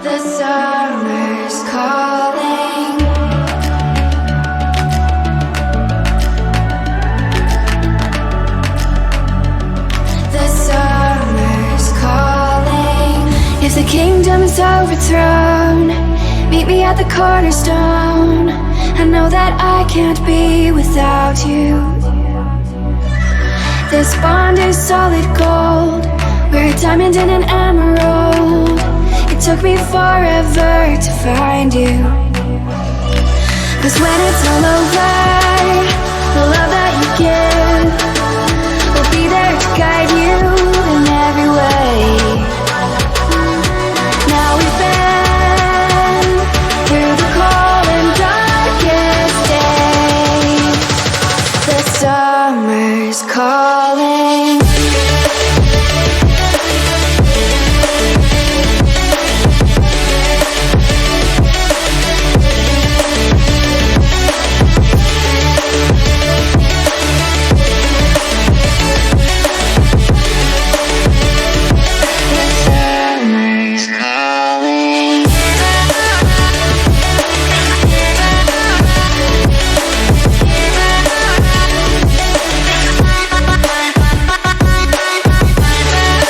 The summer's calling. The summer's calling. If the kingdom is overthrown, meet me at the cornerstone. I know that I can't be without you. This bond is solid gold. We're a diamond and an emerald. It took me forever to find you. 'Cause when it's all over, the love that you give will be there to guide you in every way. Now we've been through the cold and darkest days. The summer's calling.